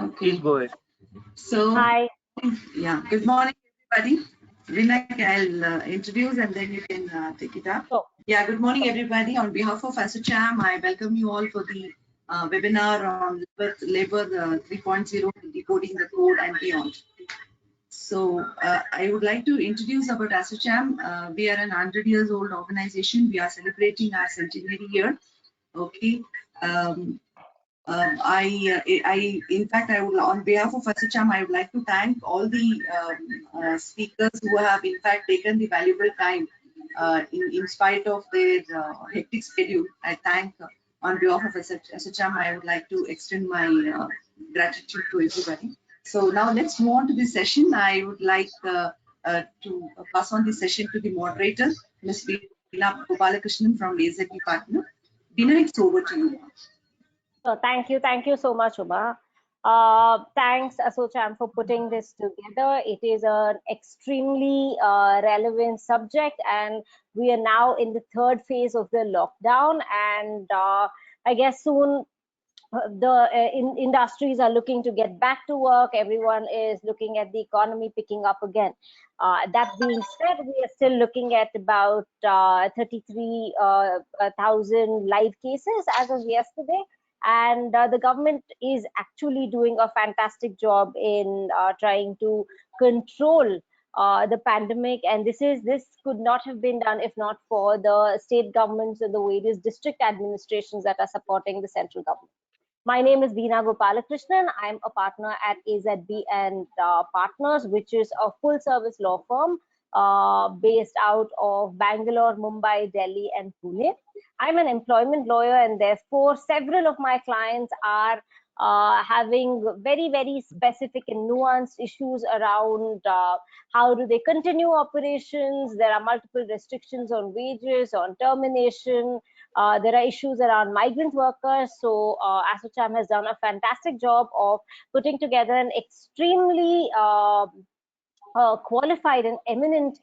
Okay. Please go ahead. So, Hi. yeah, good morning, everybody. Vinayak, I'll introduce and then you can take it up. So, Yeah, good morning, everybody. On behalf of ASSOCHAM, I welcome you all for the webinar on Labor 3.0, decoding the code and beyond. So, I would like to introduce about ASSOCHAM. We are an 100 years old organization. We are celebrating our centenary year. Okay. Um, in fact, I would, on behalf of ASSOCHAM, I would like to thank all the speakers who have, in fact, taken the valuable time in spite of their hectic schedule. I thank, on behalf of ASSOCHAM, I would like to extend my gratitude to everybody. So now let's move on to the session. I would like to pass on the session to the moderator, Ms. Veena Gopalakrishnan from AZB Partner. Veena, it's over to you. thank you so much, Uma. Thanks, ASSOCHAM, for putting this together. It is an extremely relevant subject, and we are now in the third phase of the lockdown. And I guess soon the industries are looking to get back to work. Everyone is looking at the economy picking up again. That being said, we are still looking at about 33,000 live cases as of yesterday. And the government is actually doing a fantastic job in trying to control the pandemic, and this could not have been done if not for the state governments and the various district administrations that are supporting the central government. My name is Veena Gopalakrishnan. I'm a partner at AZB and Partners, which is a full service law firm based out of Bangalore, Mumbai, Delhi, and Pune. I'm an employment lawyer, and therefore several of my clients are having very, very specific and nuanced issues around how do they continue operations. There are multiple restrictions on wages, on termination. There are issues around migrant workers. So ASSOCHAM has done a fantastic job of putting together an extremely qualified and eminent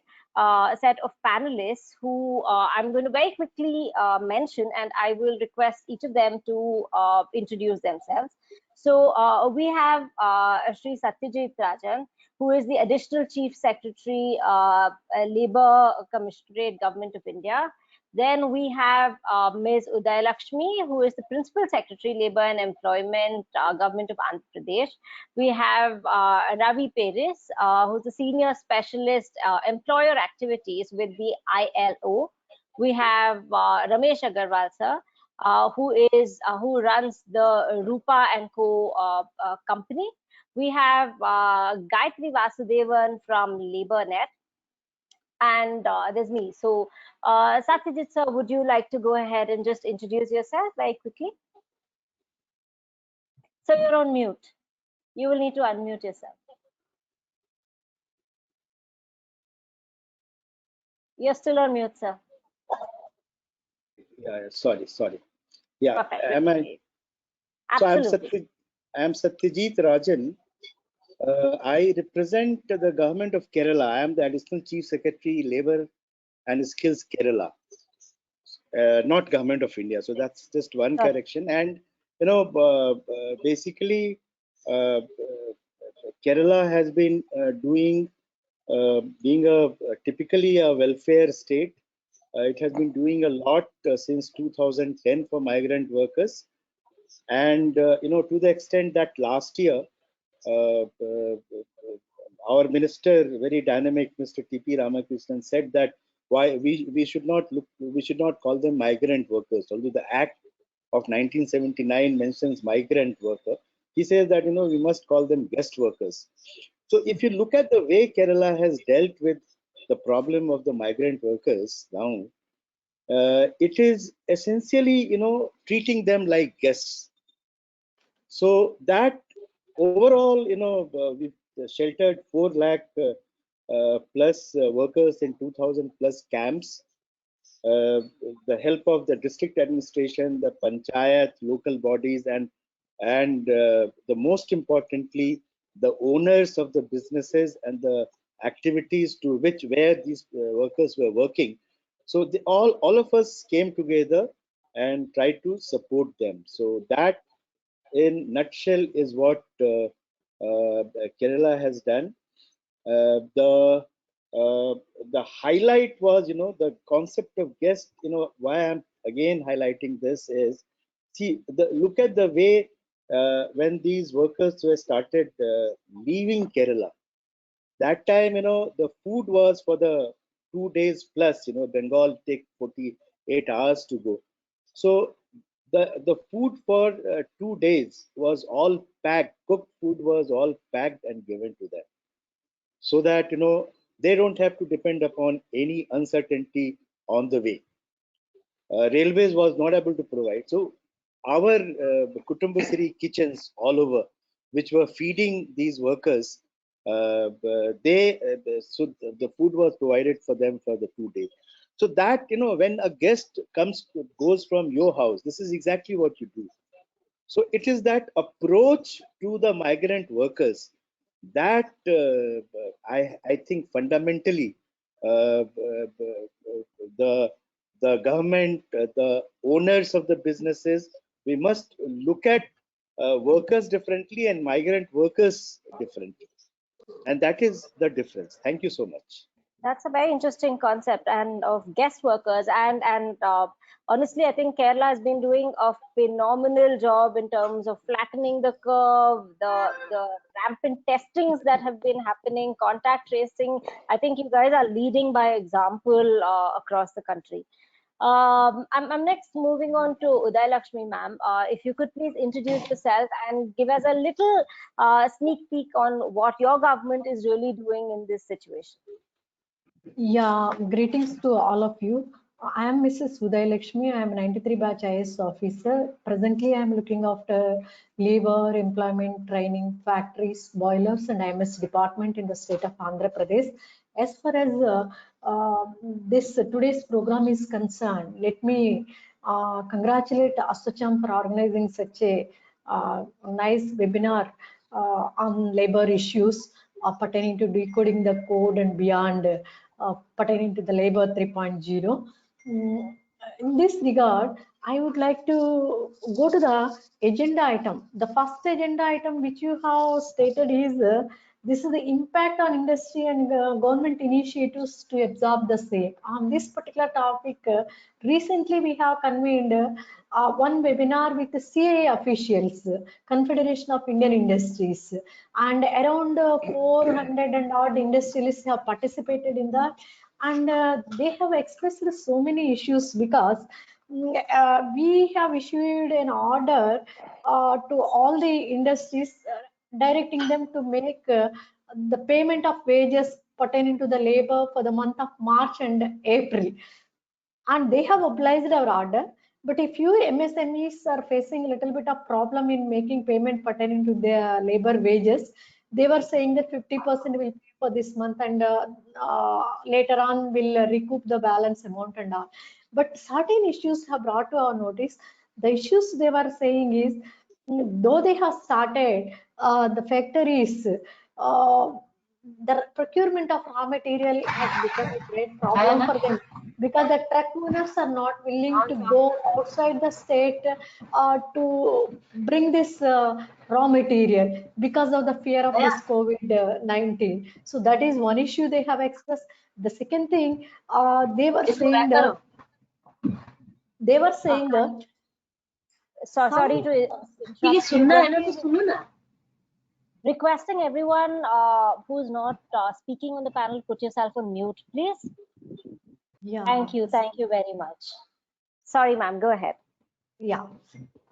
set of panelists who I'm going to very quickly mention, and I will request each of them to introduce themselves. So we have Sri Satyajit Rajan, who is the Additional Chief Secretary, Labour Commissionerate, Government of India. Then we have Ms. Uday Lakshmi, who is the Principal Secretary, Labour and Employment, Government of Andhra Pradesh. We have Ravi Peris, who's a Senior Specialist, Employer Activities with the ILO. We have Ramesh Agarwal, sir, who runs the Rupa and Co. Company. We have Gayatri Vasudevan from LabourNet. And there's me. So Satyajit sir, would you like to go ahead and just introduce yourself very quickly? So you're on mute. You will need to unmute yourself. You're still on mute, sir. Yeah, sorry. Yeah, Perfect. am I? Absolutely. So I'm Satyajit Rajan. I represent the government of Kerala. I am the Additional Chief Secretary, Labour and Skills, Kerala, not government of India. So that's just one correction. And basically, Kerala has been being typically a welfare state. It has been doing a lot since 2010 for migrant workers, and to the extent that last year our minister, very dynamic, Mr. T.P. Ramakrishnan, said that why we should not call them migrant workers, although the Act of 1979 mentions migrant worker. He says that we must call them guest workers. So if you look at the way Kerala has dealt with the problem of the migrant workers now, it is essentially treating them like guests. So that overall, we've sheltered 4 lakh plus workers in 2000 plus camps. The help of the district administration, the panchayat, local bodies, and the most importantly, the owners of the businesses and the activities to where these workers were working. So all of us came together and tried to support them. So that in nutshell is what Kerala has done. The the highlight was, the concept of guest. Why I'm again highlighting this is, see, look at the way when these workers were started leaving Kerala. That time, the food was for the 2 days plus. Bengal take 48 hours to go. So the food for 2 days was all packed. Cooked food was all packed and given to them, so that they don't have to depend upon any uncertainty on the way. Railways was not able to provide. So our Kutumbasiri kitchens all over, which were feeding these workers, so the food was provided for them for the 2 days. So that, when a guest goes from your house, this is exactly what you do. So it is that approach to the migrant workers that I think fundamentally the government, the owners of the businesses, we must look at workers differently and migrant workers differently, and that is the difference. Thank you so much. That's a very interesting concept and of guest workers, and honestly, I think Kerala has been doing a phenomenal job in terms of flattening the curve, the rampant testings that have been happening, contact tracing. I think you guys are leading by example across the country. I'm next moving on to Uday Lakshmi ma'am. If you could please introduce yourself and give us a little sneak peek on what your government is really doing in this situation. Yeah, greetings to all of you. I am Mrs. Uday Lakshmi. I am 93 batch IS officer. Presently, I am looking after labor, employment, training, factories, boilers, and IMS department in the state of Andhra Pradesh. As far as this today's program is concerned, let me congratulate ASSOCHAM for organizing such a nice webinar on labor issues pertaining to decoding the code and beyond, pertaining to the labor 3.0. In this regard, I would like to go to the agenda item. The first agenda item which you have stated is this is the impact on industry and government initiatives to absorb the same. On this particular topic, recently we have convened one webinar with the CII officials, Confederation of Indian Industries, and around 400 and odd industrialists have participated in that, and they have expressed so many issues because we have issued an order to all the industries directing them to make the payment of wages pertaining to the labor for the month of March and April, and they have obliged our order. But if few MSMEs are facing a little bit of problem in making payment pertaining to their labor wages, they were saying that 50% will pay for this month, and later on will recoup the balance amount and all. But certain issues have brought to our notice. The issues they were saying is, though they have started the factories, the procurement of raw material has become a great problem for them, because the truck owners are not willing to go outside the state to bring this raw material because of the fear of this COVID-19. So that is one issue they have expressed. The second thing, they were saying that Sorry to interrupt. Requesting everyone who's not speaking on the panel, put yourself on mute, please. Yeah. Thank you very much. Sorry, ma'am, go ahead. Yeah,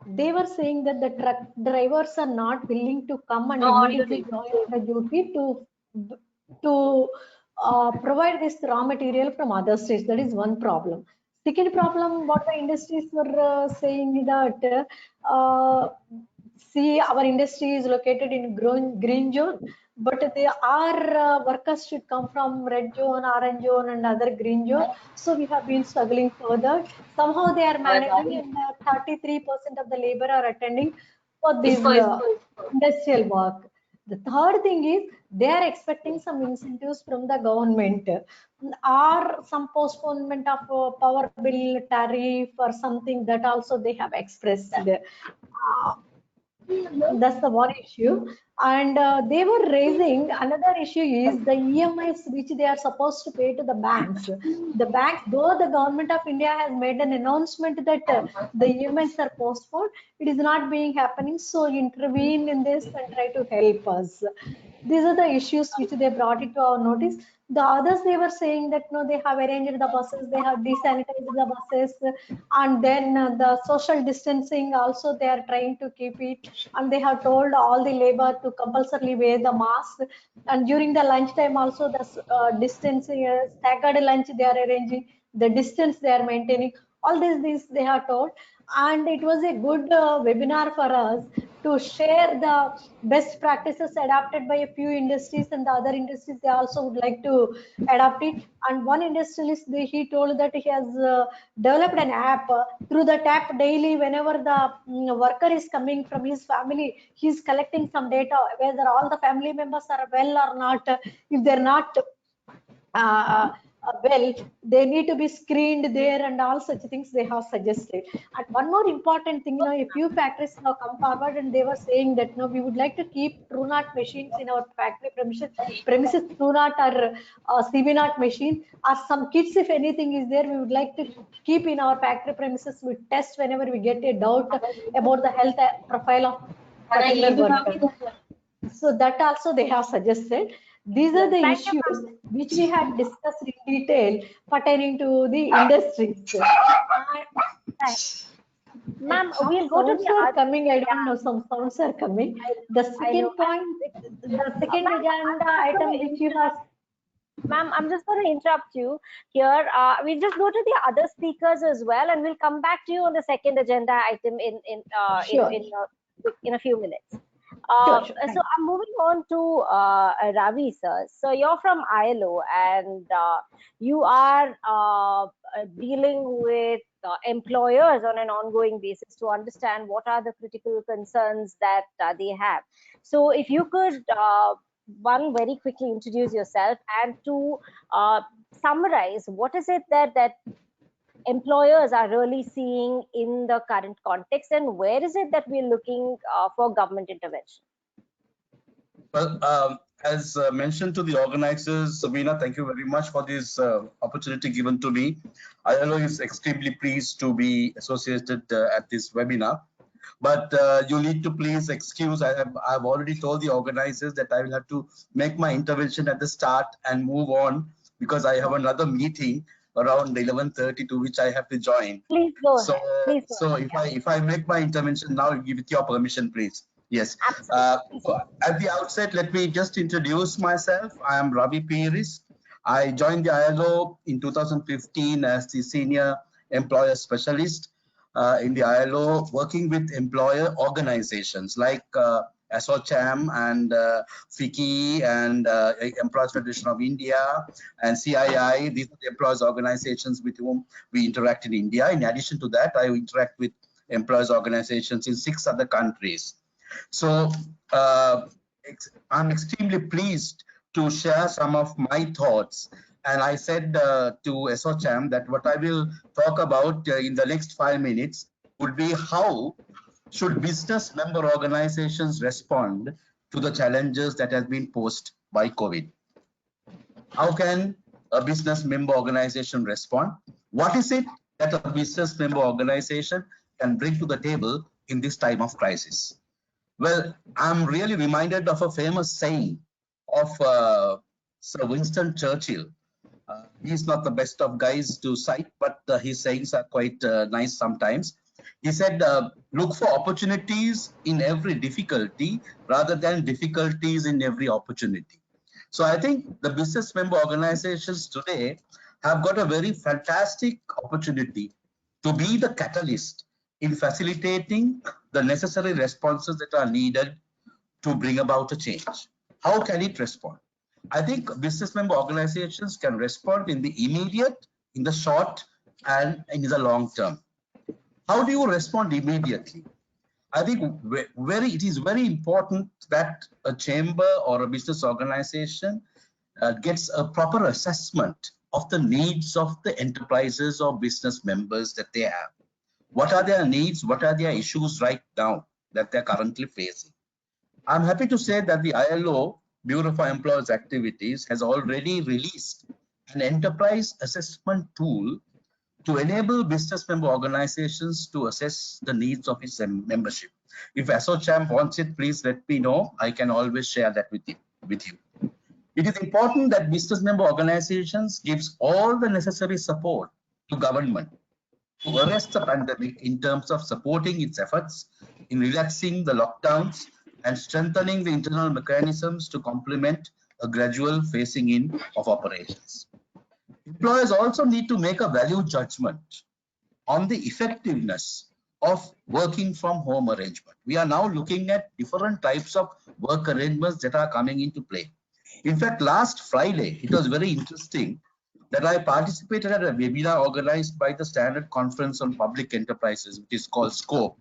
they were saying that the truck drivers are not willing to come and immediately join the duty to provide this raw material from other states. That is one problem. Second problem, what the industries were saying that see, our industry is located in green zone, but our workers should come from red zone, orange zone, and other green zone. So we have been struggling further. Somehow they are managing, and 33% of the labor are attending for this industrial work. The third thing is they are expecting some incentives from the government, or some postponement of power bill tariff or something, that also they have expressed. That's the one issue. And they were raising another issue is the EMIs which they are supposed to pay to the banks. The banks, though the government of India has made an announcement that the EMIs are postponed, it is not being happening. So intervene in this and try to help us. These are the issues which they brought it to our notice. The others, they were saying that no, they have arranged the buses, they have desanitized the buses, and then the social distancing also they are trying to keep it, and they have told all the labor to compulsorily wear the mask, and during the lunchtime also the distancing, staggered lunch they are arranging, the distance they are maintaining, all these they have told. And it was a good webinar for us to share the best practices adopted by a few industries, and the other industries they also would like to adopt it. And one industrialist, he told that he has developed an app. Through that app, daily whenever the worker is coming from his family, he's collecting some data whether all the family members are well or not. If they're not well, they need to be screened there, and all such things they have suggested. And one more important thing, a few factories now come forward and they were saying that we would like to keep TrueNAT machines in our factory premises TrueNAT or CBNAT machine, or some kits, if anything is there, we would like to keep in our factory premises. We test whenever we get a doubt about the health profile of particular worker. So that also they have suggested. These are the issues which we had discussed in detail pertaining to the industries. Ma'am, we'll go to the other coming. I don't know, some sounds are coming. The second point, the second agenda item which you have. Ma'am, I'm just going to interrupt you here. We'll just go to the other speakers as well, and we'll come back to you on the second agenda item in a few minutes. Sure. So I'm moving on to Ravi, sir. So you're from ILO, and you are dealing with employers on an ongoing basis to understand what are the critical concerns that they have. So if you could, one, very quickly introduce yourself, and two, summarize what is it that employers are really seeing in the current context, and where is it that we're looking for government intervention? Well, as mentioned to the organizers, Sabina, thank you very much for this opportunity given to me. ILO is extremely pleased to be associated at this webinar. But you need to please excuse, I've already told the organizers that I will have to make my intervention at the start and move on, because I have another meeting around 11:30 to which I have to join. Please go so, ahead. Please go so ahead. if I make my intervention now, with your permission, please. Yes. So at the outset, let me just introduce myself. I am Ravi Piris. I joined the ILO in 2015 as the senior employer specialist in the ILO, working with employer organizations like ASSOCHAM and FICCI and Employers Federation of India and CII. These are the employers organizations with whom we interact in India. In addition to that, I interact with employers organizations in 6 other countries. So I'm extremely pleased to share some of my thoughts. And I said to ASSOCHAM that what I will talk about in the next 5 minutes would be how should business member organizations respond to the challenges that have been posed by COVID. How can a business member organization respond? What is it that a business member organization can bring to the table in this time of crisis? Well, I'm really reminded of a famous saying of Sir Winston Churchill. He's not the best of guys to cite, but his sayings are quite nice sometimes. He said, look for opportunities in every difficulty rather than difficulties in every opportunity. So I think the business member organizations today have got a very fantastic opportunity to be the catalyst in facilitating the necessary responses that are needed to bring about a change. How can it respond? I think business member organizations can respond in the immediate, in the short, and in the long term. How do you respond immediately? I think it is very important that a chamber or a business organization gets a proper assessment of the needs of the enterprises or business members that they have. What are their needs? What are their issues right now? that they're currently facing. I'm happy to say that the ILO, Bureau for Employers Activities, has already released an enterprise assessment tool to enable business member organizations to assess the needs of its membership. If ASSOCHAM wants it, please let me know. I can always share that with you. It is important that business member organizations gives all the necessary support to government to arrest the pandemic in terms of supporting its efforts in relaxing the lockdowns and strengthening the internal mechanisms to complement a gradual phasing in of operations. Employers also need to make a value judgment on the effectiveness of working from home arrangement. We are now looking at different types of work arrangements that are coming into play. In fact, last Friday, it was very interesting that I participated at a webinar organized by the Standard Conference on Public Enterprises, which is called SCOPE.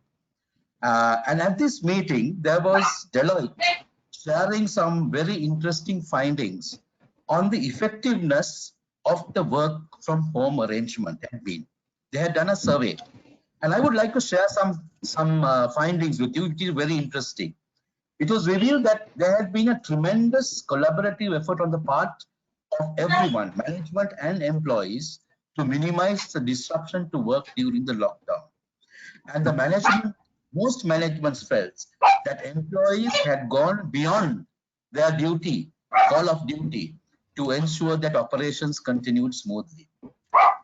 And at this meeting, there was Deloitte sharing some very interesting findings on the effectiveness of the work from home arrangement. They had done a survey, and I would like to share some findings with you, which is very interesting. It was revealed that there had been a tremendous collaborative effort on the part of everyone, management and employees, to minimize the disruption to work during the lockdown. And the most managements felt that employees had gone beyond their duty, call of duty, to ensure that operations continued smoothly.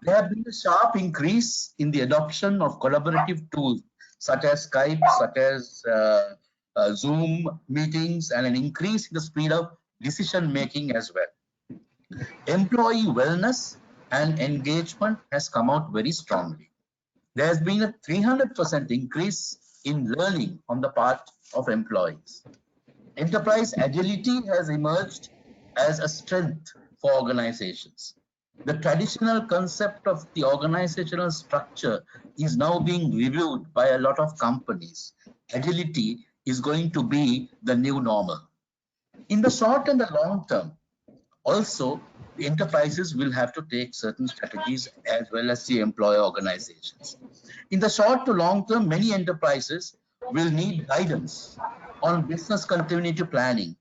There has been a sharp increase in the adoption of collaborative tools such as Skype, such as Zoom meetings, and an increase in the speed of decision making as well. Employee wellness and engagement has come out very strongly. There has been a 300% increase in learning on the part of employees. Enterprise agility has emerged as a strength for organizations. The traditional concept of the organizational structure is now being reviewed by a lot of companies. Agility is going to be the new normal. In the short and the long term, also, the enterprises will have to take certain strategies as well as the employer organizations. In the short to long term, many enterprises will need guidance on business continuity planning,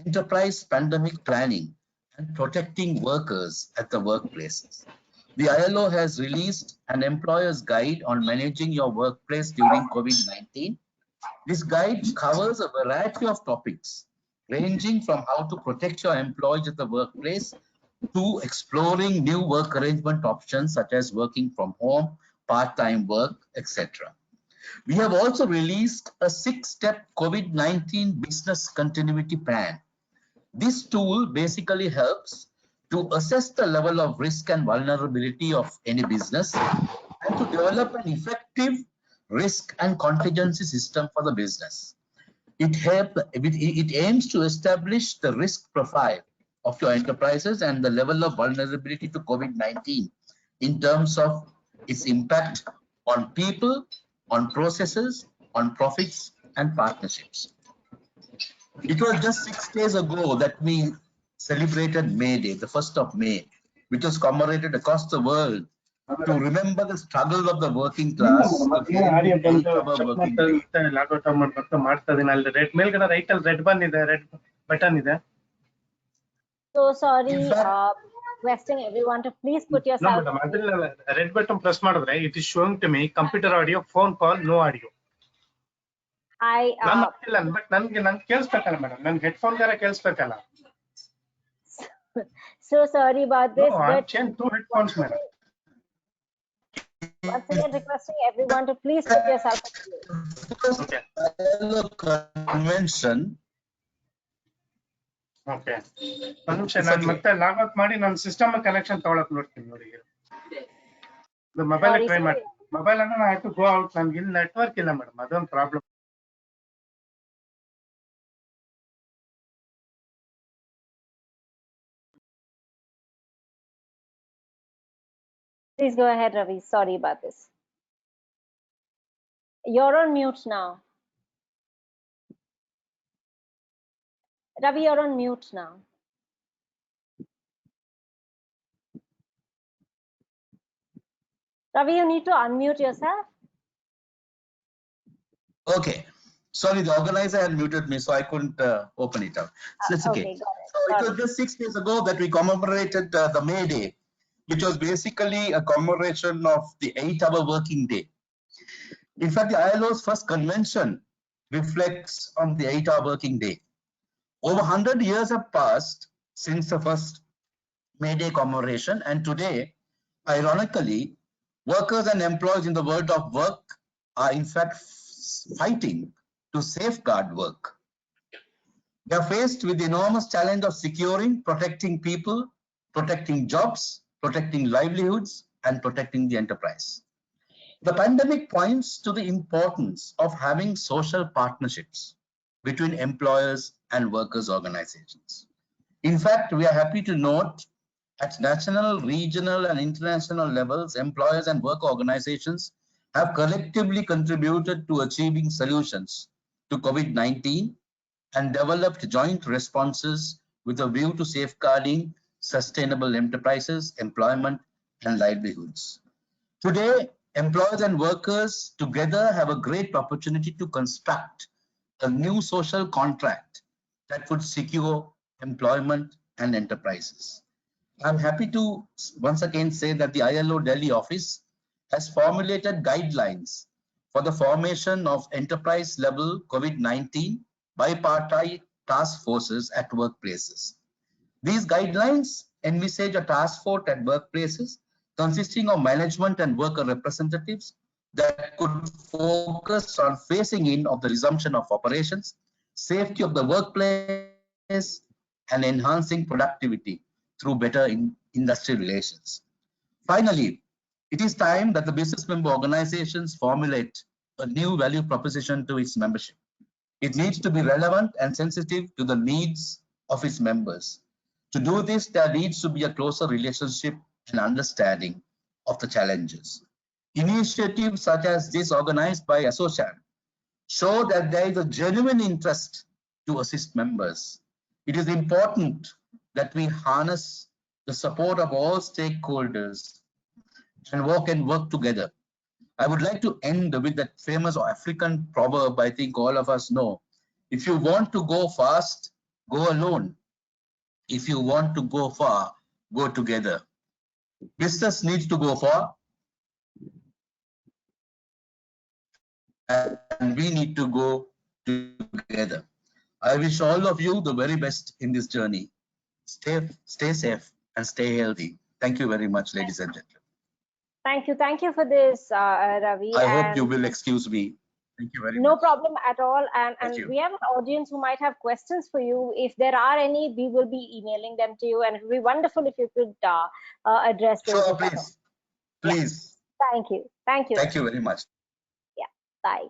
enterprise pandemic planning, and protecting workers at the workplaces. The ILO has released an employer's guide on managing your workplace during COVID-19. This guide covers a variety of topics, ranging from how to protect your employees at the workplace to exploring new work arrangement options such as working from home, part-time work, etc. We have also released a 6-step COVID-19 business continuity plan. This tool basically helps to assess the level of risk and vulnerability of any business and to develop an effective risk and contingency system for the business. It aims to establish the risk profile of your enterprises and the level of vulnerability to COVID-19 in terms of its impact on people, on processes, on profits and partnerships. It was just 6 days ago that we celebrated May Day, the 1st of May, which was commemorated across the world to remember the struggle of the working class. So sorry, requesting everyone to please put yourself. No, madam, red button press madidre, it is showing to me computer audio, phone call, no audio. But nan kelspekala madam, nan headphone gara kelspekala. So sorry about this. No, I changed 2 headphones, madam. Once again, requesting everyone to please put yourself on mute. Okay. Convention. Okay. ನಾನು ಮತ್ತೆ log out ಮಾಡಿ ನನ್ನ system connection ತಗೊಳಕ್ ನೋಡ್ತೀನಿ ನೋಡಿ. The mobile try ಮಾಡಿ. Mobile ಅನ್ನ I have to go out. ನನಗೆ ಇಲ್ಲಿ ನೆಟ್ವರ್ಕ್ ಇಲ್ಲ ಮೇಡಮ್, ಅದೊಂದು problem. Please go ahead, Ravi. Sorry about this. You're on mute now. Ravi, you're on mute now. Ravi, you need to unmute yourself. Okay. Sorry, the organizer had muted me, so I couldn't open it up. So it's okay. Okay, got it. So it was just 6 days ago that we commemorated the May Day, which was basically a commemoration of the 8-hour working day. In fact, the ILO's first convention reflects on the 8-hour working day. Over 100 years have passed since the first May Day commemoration, and today, ironically, workers and employees in the world of work are in fact fighting to safeguard work. They are faced with the enormous challenge of securing, protecting people, protecting jobs, protecting livelihoods, and protecting the enterprise. The pandemic points to the importance of having social partnerships between employers and workers' organizations. In fact, we are happy to note at national, regional, and international levels, employers and work organizations have collectively contributed to achieving solutions to COVID-19 and developed joint responses with a view to safeguarding sustainable enterprises, employment, and livelihoods. Today, employers and workers together have a great opportunity to construct a new social contract that would secure employment and enterprises. I'm happy to once again say that the ILO Delhi office has formulated guidelines for the formation of enterprise-level COVID-19 bipartite task forces at workplaces. These guidelines envisage a task force at workplaces consisting of management and worker representatives that could focus on phasing in of the resumption of operations, safety of the workplace, and enhancing productivity through better industry relations. Finally, it is time that the business member organizations formulate a new value proposition to its membership. It needs to be relevant and sensitive to the needs of its members. To do this, there needs to be a closer relationship and understanding of the challenges. Initiatives such as this organized by ASSOCHAM show that there is a genuine interest to assist members. It is important that we harness the support of all stakeholders and work together. I would like to end with that famous African proverb I think all of us know. If you want to go fast, go alone. If you want to go far, go together. Business needs to go far, and we need to go together. I wish all of you the very best in this journey. Stay safe and stay healthy. Thank you very much, ladies and gentlemen. Thank you for this, Ravi. I hope you will excuse me. Thank you very much. No problem at all. And you. we have an audience who might have questions for you. If there are any, we will be emailing them to you, and it would be wonderful if you could address those. Sure, please. Please. Yeah. Thank you. Thank you. Thank you very much. Yeah. Bye.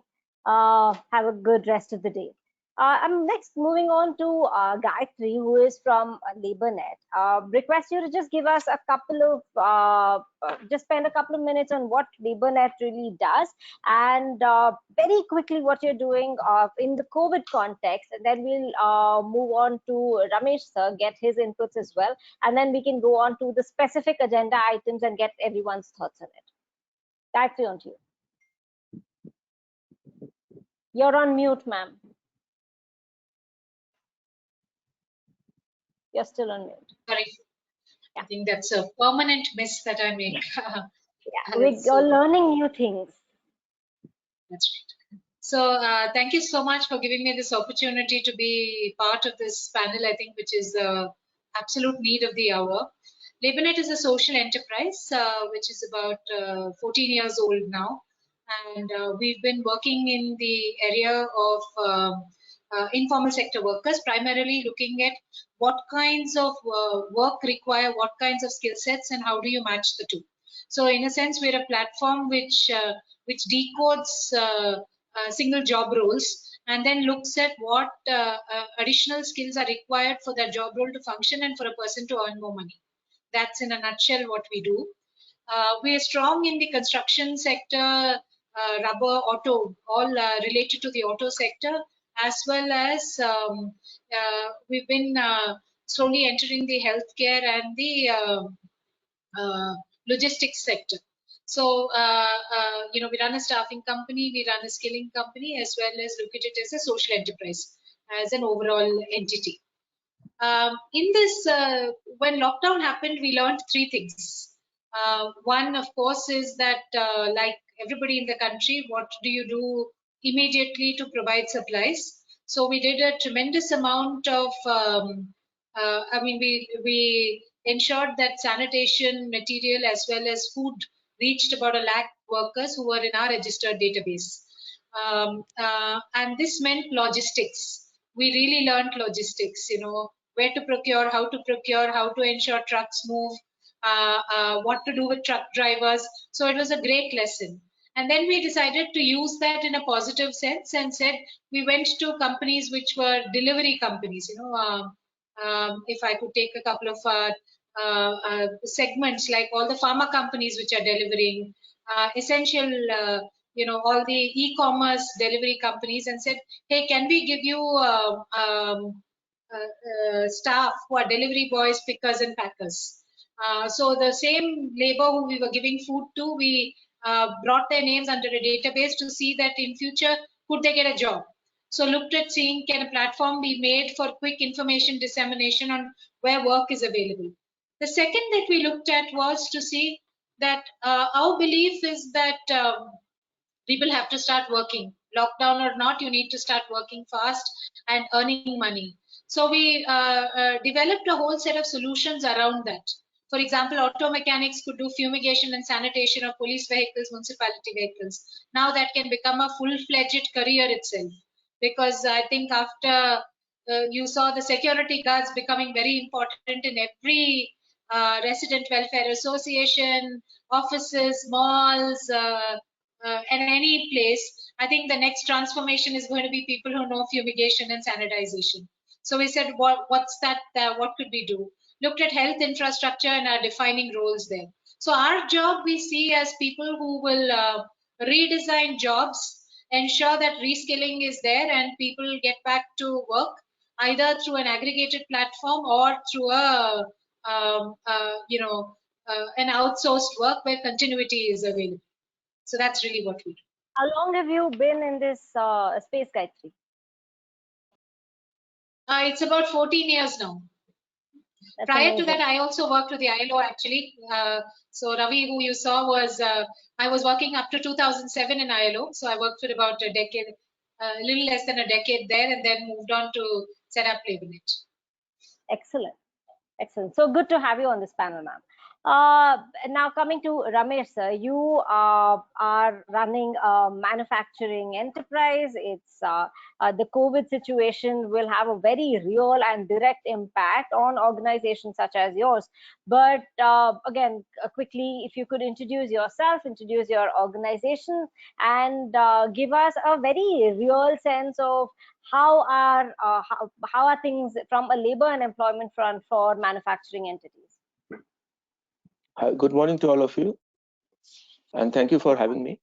Have a good rest of the day. I'm next moving on to Gayatri, who is from LabourNet. Request you to just give us a couple of, just spend a couple of minutes on what LabourNet really does, and very quickly what you're doing in the COVID context, and then we'll move on to Ramesh sir, get his inputs as well, and then we can go on to the specific agenda items and get everyone's thoughts on it. Gayatri, on to you. You're on mute, ma'am. You're still on mute. Sorry. Yeah. I think that's a permanent miss that I make. You're learning new things. That's right. So thank you so much for giving me this opportunity to be part of this panel, I think, which is the absolute need of the hour. LabourNet is a social enterprise, which is about 14 years old now. And we've been working in the area of informal sector workers, primarily looking at what kinds of work require what kinds of skill sets and how do you match the two. So in a sense, we're a platform which decodes single job roles and then looks at what additional skills are required for that job role to function and for a person to earn more money. That's in a nutshell what we do. We are strong in the construction sector, rubber, auto, all related to the auto sector, as well as we've been slowly entering the healthcare and the logistics sector. So, we run a staffing company, we run a skilling company, as well as look at it as a social enterprise, as an overall entity. In this, when lockdown happened, we learned three things. One, of course, is that like everybody in the country, what do you do immediately to provide supplies? So we did a tremendous amount of, we ensured that sanitation material as well as food reached about 1 lakh workers who were in our registered database. And this meant logistics. We really learned logistics, where to procure, how to ensure trucks move, what to do with truck drivers. So it was a great lesson. And then we decided to use that in a positive sense and said we went to companies which were delivery companies. If I could take a couple of segments, like all the pharma companies which are delivering, essential, all the e-commerce delivery companies, and said, hey, can we give you staff who are delivery boys, pickers, and packers? So the same labor who we were giving food to, we brought their names under a database to see that in future, could they get a job? So looked at seeing, can a platform be made for quick information dissemination on where work is available? The second that we looked at was to see that our belief is that people have to start working. Lockdown or not, you need to start working fast and earning money. So we developed a whole set of solutions around that. For example, auto mechanics could do fumigation and sanitation of police vehicles, municipality vehicles. Now that can become a full-fledged career itself. Because I think after you saw the security guards becoming very important in every resident welfare association, offices, malls, in any place, I think the next transformation is going to be people who know fumigation and sanitization. So we said, what's that? What could we do? Looked at health infrastructure and are defining roles there. So our job we see as people who will redesign jobs, ensure that reskilling is there and people get back to work either through an aggregated platform or through an outsourced work where continuity is available. So that's really what we do. How long have you been in this space, Gayatri? It's about 14 years now. That's Prior amazing. to that, I also worked with the ILO actually. So Ravi, who you saw, was I was working up to 2007 in ILO. So I worked for about a decade, a little less than a decade there, and then moved on to set up LabourNet. Excellent. Excellent. So good to have you on this panel, ma'am. Now coming to Ramesh, sir, you are running a manufacturing enterprise. It's the COVID situation will have a very real and direct impact on organizations such as yours. But again, quickly, if you could introduce yourself, introduce your organization, and give us a very real sense of how are things from a labor and employment front for manufacturing entities. Good morning to all of you, and thank you for having me.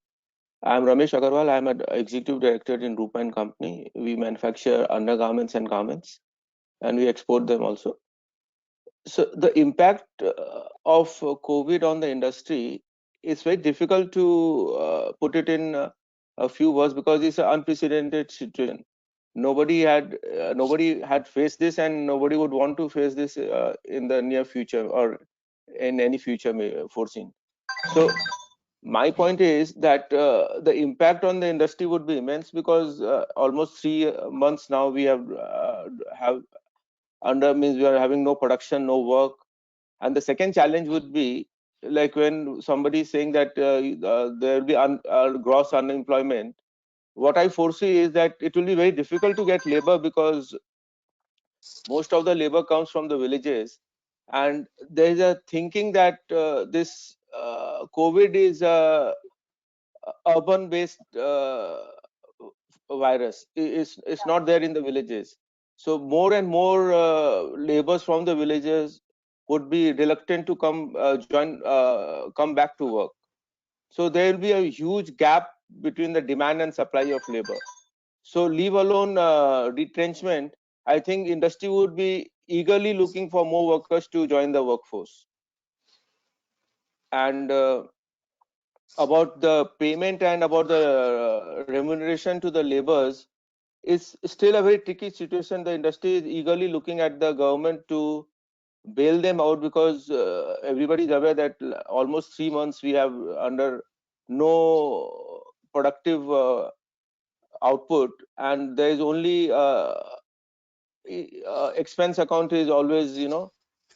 I'm Ramesh Agarwal. I'm an executive director in Rupa & Company. We manufacture undergarments and garments, and we export them also. So the impact of COVID on the industry is very difficult to put it in a few words because it's an unprecedented situation. Nobody had faced this, and nobody would want to face this in the near future or in any future foreseen. So my point is that the impact on the industry would be immense because almost 3 months now we have means we are having no production, no work. And the second challenge would be like when somebody is saying that there will be gross unemployment. What I foresee is that it will be very difficult to get labor because most of the labor comes from the villages, and there is a thinking that this COVID is a urban-based virus. It's not there in the villages. So more and more laborers from the villages would be reluctant to come back to work. So there will be a huge gap between the demand and supply of labor. So leave alone retrenchment, I think industry would be eagerly looking for more workers to join the workforce. And about the payment and about the remuneration to the laborers is still a very tricky situation. The industry is eagerly looking at the government to bail them out, because everybody is aware that almost 3 months we have under no productive output, and there is only expense account is always,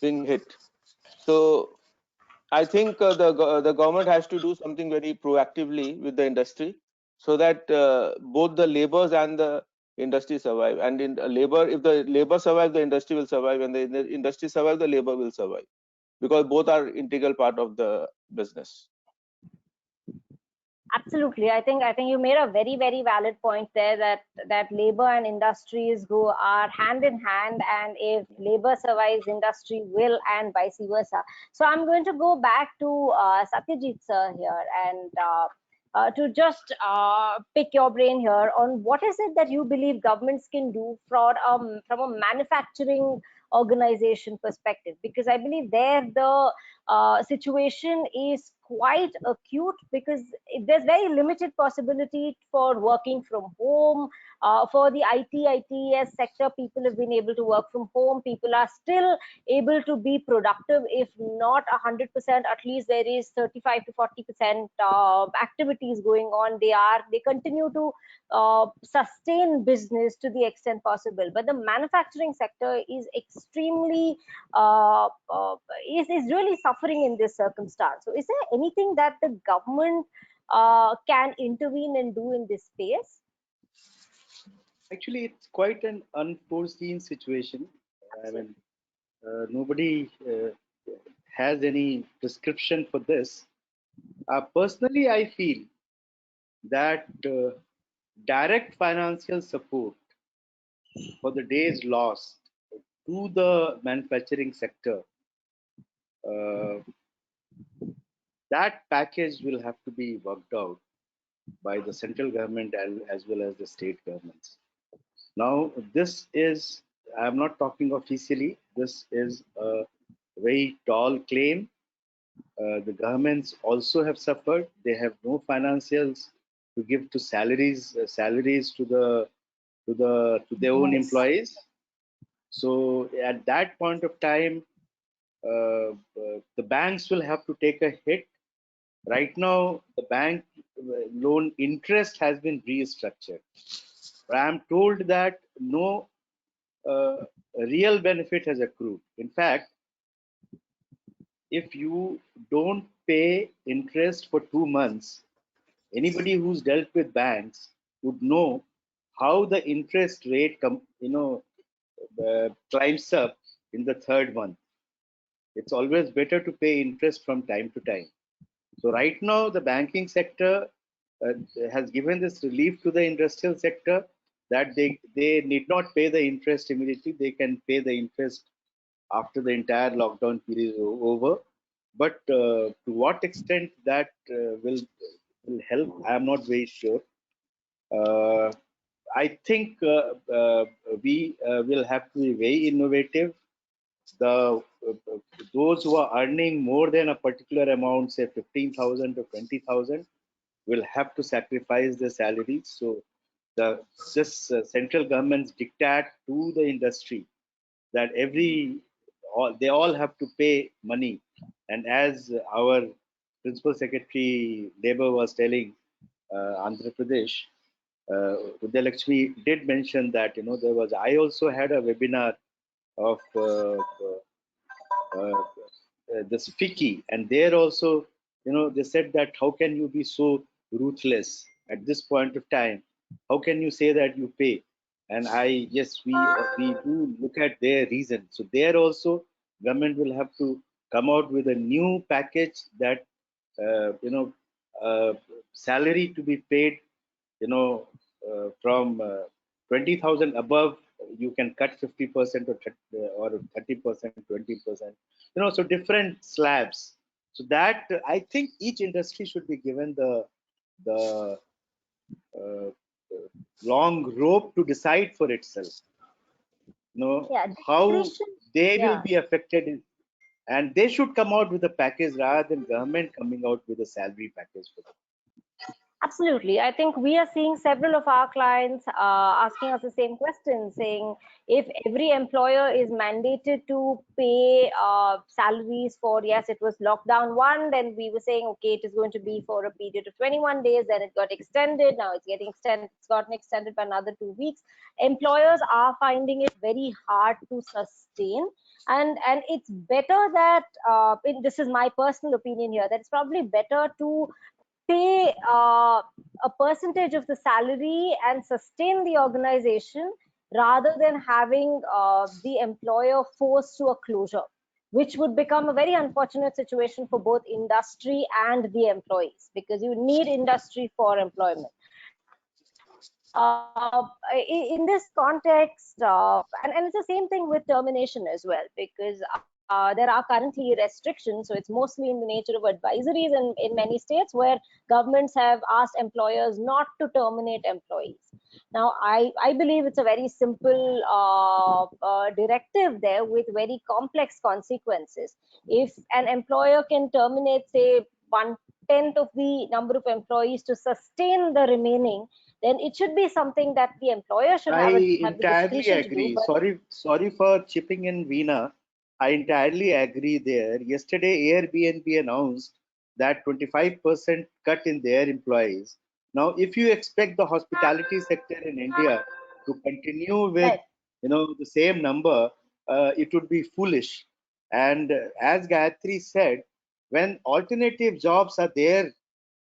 being hit. So I think the government has to do something very proactively with the industry, so that both the laborers and the industry survive. And in labor, if the labor survive, the industry will survive, and the industry survive, the labor will survive, because both are integral part of the business. Absolutely, I think you made a very valid point there, that labor and industries are hand in hand, and if labor survives, industry will, and vice versa. So I'm going to go back to Satyajit sir here, and to just pick your brain here on what is it that you believe governments can do from a manufacturing organization perspective, because I believe there the situation is quite acute, because there's very limited possibility for working from home. For the ITES sector, people have been able to work from home. People are still able to be productive, if not 100%, at least there is 35 to 40% activities going on. They continue to sustain business to the extent possible, but the manufacturing sector is extremely is really suffering in this circumstance. So is there anything that the government can intervene and do in this space? Actually, it's quite an unforeseen situation. I mean, nobody has any prescription for this. Personally, I feel that direct financial support for the days lost to the manufacturing sector, that package will have to be worked out by the central government as well as the state governments. Now, this is, I'm not talking officially, this is a very tall claim. The governments also have suffered. They have no financials to give to salaries to their own employees. So at that point of time, the banks will have to take a hit. Right now, the bank loan interest has been restructured. But I am told that no real benefit has accrued. In fact, if you don't pay interest for 2 months, anybody who's dealt with banks would know how the interest rate climbs up in the 3rd month. It's always better to pay interest from time to time. So right now, the banking sector has given this relief to the industrial sector, that they need not pay the interest immediately. They can pay the interest after the entire lockdown period is over. But to what extent that will help, I am not very sure. I think we will have to be very innovative. Those who are earning more than a particular amount, say 15,000 to 20,000, will have to sacrifice their salaries. So this central government's diktat to the industry that they all have to pay money. And as our principal secretary labor was telling, Andhra Pradesh, Udaya Lakshmi did mention that I also had a webinar of this FICCI, and there also they said that how can you be so ruthless at this point of time? How can you say that you pay? And yes, we do look at their reason. So there also government will have to come out with a new package that salary to be paid from 20,000 above, you can cut 50% or 30%, 20%. So different slabs. So that I think each industry should be given the long rope to decide for itself. How they will be affected and they should come out with a package rather than government coming out with a salary package for them. Absolutely. I think we are seeing several of our clients asking us the same question, saying if every employer is mandated to pay salaries for, yes, it was lockdown 1, then we were saying, okay, it is going to be for a period of 21 days, then it got extended, now it's getting extended, it's gotten extended by another 2 weeks. Employers are finding it very hard to sustain. And it's better that, this is my personal opinion here, that it's probably better to pay a percentage of the salary and sustain the organization rather than having the employer forced to a closure, which would become a very unfortunate situation for both industry and the employees, because you need industry for employment. In this context, and it's the same thing with termination as well, because there are currently restrictions. So it's mostly in the nature of advisories in many states where governments have asked employers not to terminate employees. Now, I believe it's a very simple directive there with very complex consequences. If an employer can terminate, say, 1/10 of the number of employees to sustain the remaining, then it should be something that the employer should have the entirely discretion agree. to do. Sorry for chipping in, Veena. I entirely agree there. Yesterday, Airbnb announced that 25% cut in their employees. Now, if you expect the hospitality sector in India to continue with the same number, it would be foolish. And as Gayatri said, when alternative jobs are there,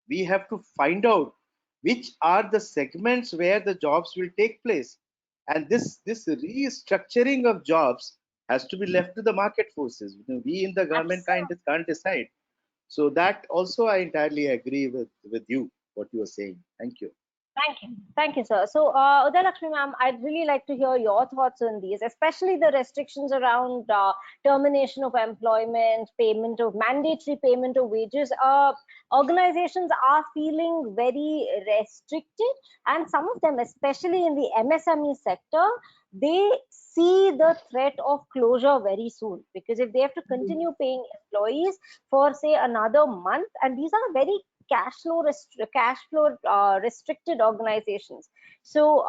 we have to find out which are the segments where the jobs will take place, and this restructuring of jobs has to be left to the market forces. We in the government can't decide. So that also I entirely agree with you, what you are saying. Thank you. Thank you, sir. So, Udayalakshmi ma'am, I'd really like to hear your thoughts on these, especially the restrictions around termination of employment, payment of mandatory payment of wages. Organizations are feeling very restricted, and some of them, especially in the MSME sector, they see the threat of closure very soon, because if they have to continue paying employees for, say, another month, and these are very cash flow restricted organizations. So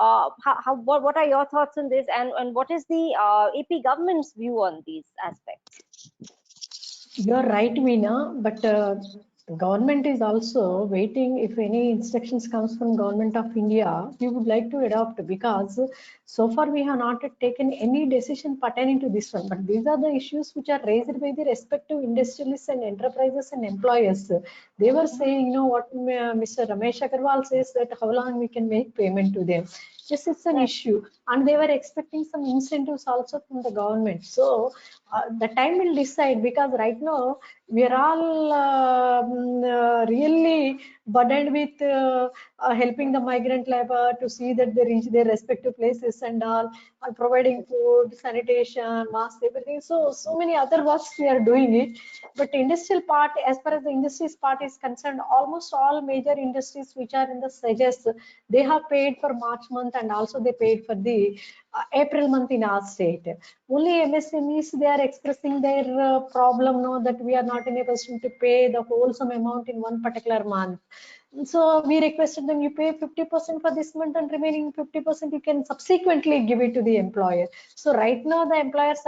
what are your thoughts on this, and what is the AP government's view on these aspects? You're right, Veena, but government is also waiting. If any instructions comes from Government of India, we would like to adopt, because so far we have not taken any decision pertaining to this one. But these are the issues which are raised by the respective industrialists and enterprises and employers. They were saying, what Mr. Ramesh Agarwal says, that how long we can make payment to them. Yes, it's an issue, and they were expecting some incentives also from the government. So the time will decide, because right now we are all really burdened with helping the migrant labor to see that they reach their respective places and all, providing food, sanitation, mask, everything. So many other works we are doing it. But industrial part, as far as the industries part is concerned, almost all major industries which are in the SEGES, they have paid for March month, and also they paid for the April month in our state. Only MSMEs, they are expressing their problem, that we are not in a position to pay the wholesome amount in one particular month. So we requested them, you pay 50% for this month, and remaining 50% you can subsequently give it to the employer. So right now the employers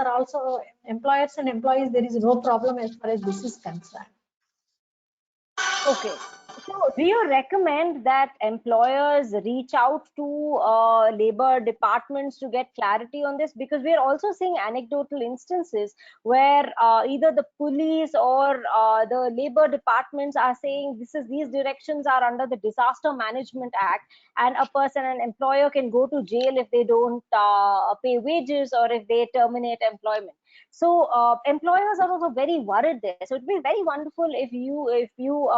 and employees, there is no problem as far as this is concerned. Okay. So do you recommend that employers reach out to labor departments to get clarity on this? Because we are also seeing anecdotal instances where either the police or the labor departments are saying these directions are under the Disaster Management Act, and an employer can go to jail if they don't pay wages or if they terminate employment. So employers are also very worried there. So it'd be very wonderful if you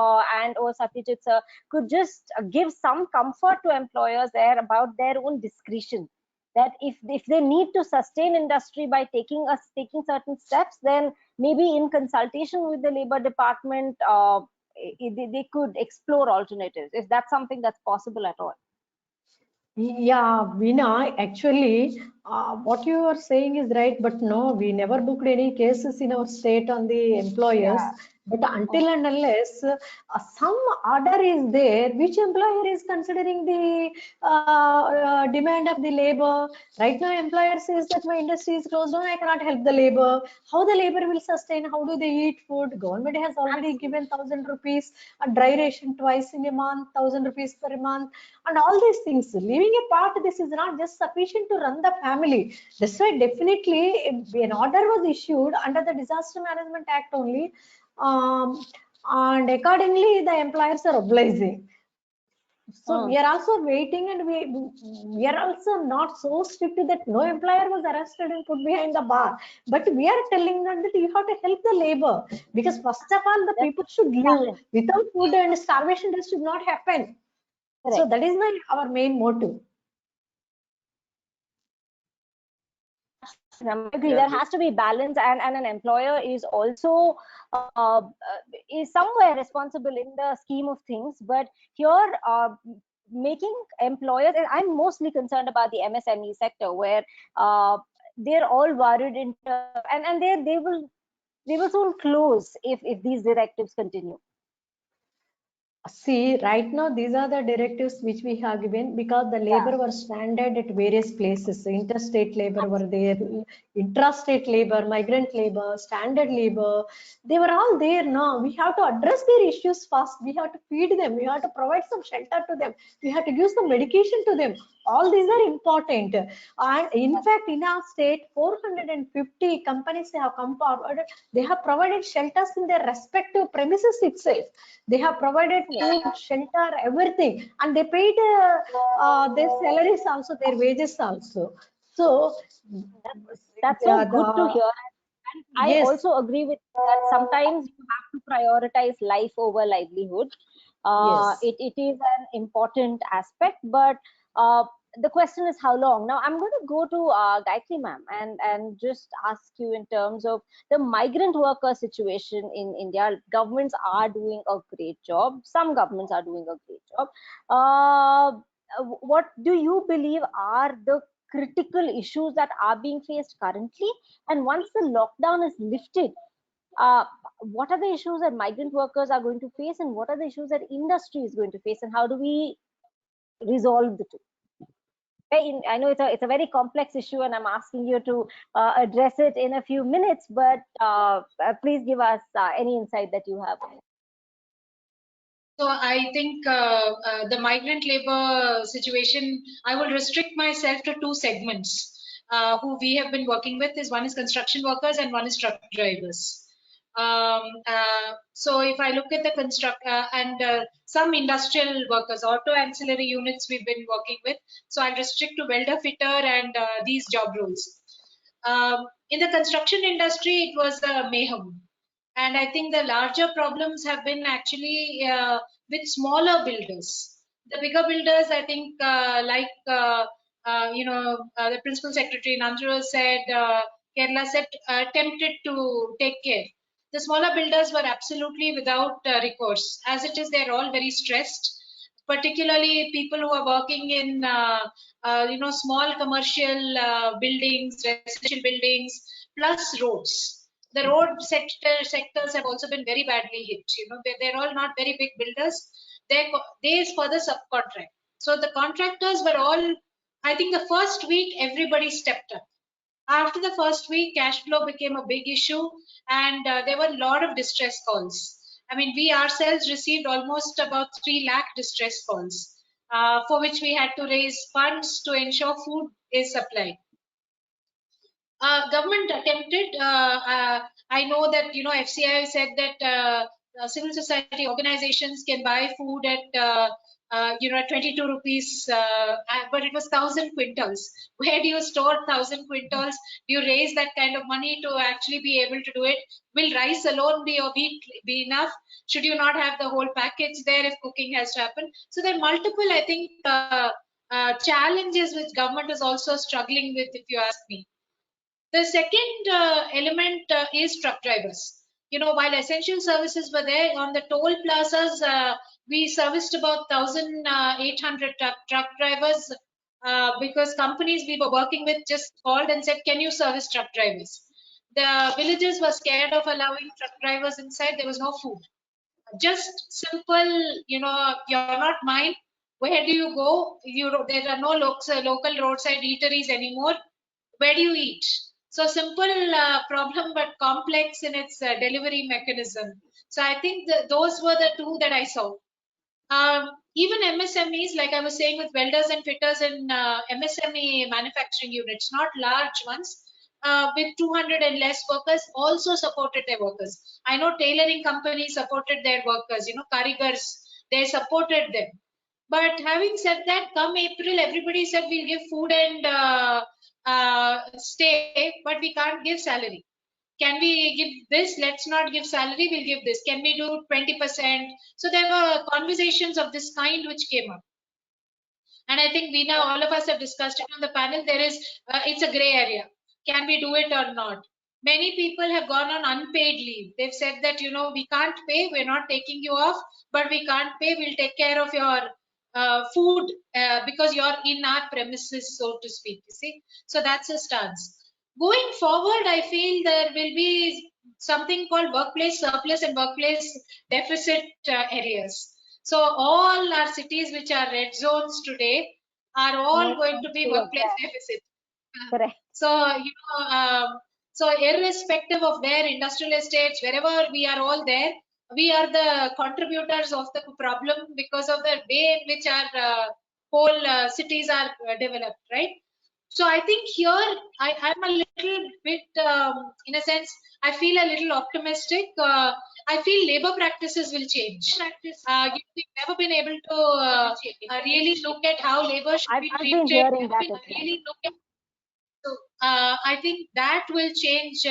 and or Satyajit sir could just give some comfort to employers there about their own discretion. That if they need to sustain industry by taking certain steps, then maybe in consultation with the labor department, they could explore alternatives, if that's something that's possible at all. Yeah, Veena, actually, what you are saying is right, but no, we never booked any cases in our state on the employers. Yeah. But until and unless some order is there, which employer is considering the demand of the labor? Right now, employer says that my industry is closed down, I cannot help the labor. How the labor will sustain? How do they eat food? Government has already given 1,000 rupees, a dry ration twice in a month, 1,000 rupees per month, and all these things. Leaving apart, this is not just sufficient to run the family. That's why definitely if an order was issued under the Disaster Management Act only, and accordingly the employers are obliging. So we are also waiting, and we are also not so strict that no employer was arrested and put behind the bar. But we are telling them that you have to help the labor, because first of all the people should live. Without food and starvation, this should not happen. So that is our main motive. I agree. There has to be balance, and an employer is also is somewhere responsible in the scheme of things. But here, making employers, and I'm mostly concerned about the MSME sector, where they're all worried and they will soon close if these directives continue. See, right now these are the directives which we have given, because the labor were stranded at various places. So interstate labor were there, intrastate labor, migrant labor, standard labor. They were all there. Now we have to address their issues first. We have to feed them. We have to provide some shelter to them. We have to give some medication to them. All these are important. And in fact, in our state, 450 companies have come forward. They have provided shelters in their respective premises itself. They have provided food, shelter, everything, and they paid their salaries also, their wages also. So that's so good to hear. And I also agree with that. Sometimes you have to prioritize life over livelihood. It is an important aspect, but the question is how long. Now I'm going to go to Gayatri ma'am and just ask you in terms of the migrant worker situation in India. Governments are doing a great job. Some governments are doing a great job. What do you believe are the critical issues that are being faced currently? And once the lockdown is lifted, what are the issues that migrant workers are going to face, and what are the issues that industry is going to face, and how do we resolve the two? I know it's a very complex issue, and I'm asking you to address it in a few minutes, but please give us any insight that you have. So I think the migrant labor situation, I will restrict myself to two segments who we have been working with. One is construction workers and one is truck drivers. So if I look at the some industrial workers, auto ancillary units we've been working with. So I'll restrict to welder, fitter, and these job roles. In the construction industry, it was mayhem. And I think the larger problems have been actually with smaller builders. The bigger builders, I think, the Principal Secretary Nandru said, Kerala said, attempted to take care. The smaller builders were absolutely without recourse. As it is, they're all very stressed, particularly people who are working in, small commercial buildings, residential buildings, plus roads. The road sectors have also been very badly hit. They're all not very big builders. They for the subcontract. So the contractors were all, I think the first week, everybody stepped up. After the first week, cash flow became a big issue, and there were a lot of distress calls. I mean, we ourselves received almost about 3 lakh distress calls, for which we had to raise funds to ensure food is supplied. Government attempted. I know that FCI said that civil society organizations can buy food at 22 rupees, but it was 1,000 quintals. Where do you store 1,000 quintals? Do you raise that kind of money to actually be able to do it? Will rice alone be enough? Should you not have the whole package there if cooking has to happen? So there are multiple, I think, challenges which government is also struggling with, if you ask me. The second element is truck drivers. While essential services were there on the toll plazas, we serviced about 1,800 truck drivers because companies we were working with just called and said, can you service truck drivers? The villagers were scared of allowing truck drivers inside. There was no food. Just simple, you're not mine. Where do you go? There are no local roadside eateries anymore. Where do you eat? So simple problem, but complex in its delivery mechanism. So I think those were the two that I saw. Even MSMEs, like I was saying, with welders and fitters in MSME manufacturing units, not large ones, with 200 and less workers, also supported their workers. I know tailoring companies supported their workers, karigars, they supported them. But having said that, come April, everybody said we'll give food and stay, but we can't give salary. Can we give this? Let's not give salary, we'll give this. Can we do 20%? So there were conversations of this kind which came up. And I think we now, all of us have discussed it on the panel. There is, it's a gray area. Can we do it or not? Many people have gone on unpaid leave. They've said that, we can't pay, we're not taking you off, but we can't pay, we'll take care of your food because you're in our premises, so to speak, you see. So that's a stance. Going forward, I feel there will be something called workplace surplus and workplace deficit areas. So all our cities which are red zones today are all going to be workplace deficit. Correct. So, so irrespective of their industrial estates, wherever we are all there, we are the contributors of the problem because of the way in which our whole cities are developed, right? So I think here I'm a little bit, in a sense, I feel a little optimistic. I feel labor practices will change. We've never been able to really look at how labor should be treated. I've been hearing that as well. So I think that will change.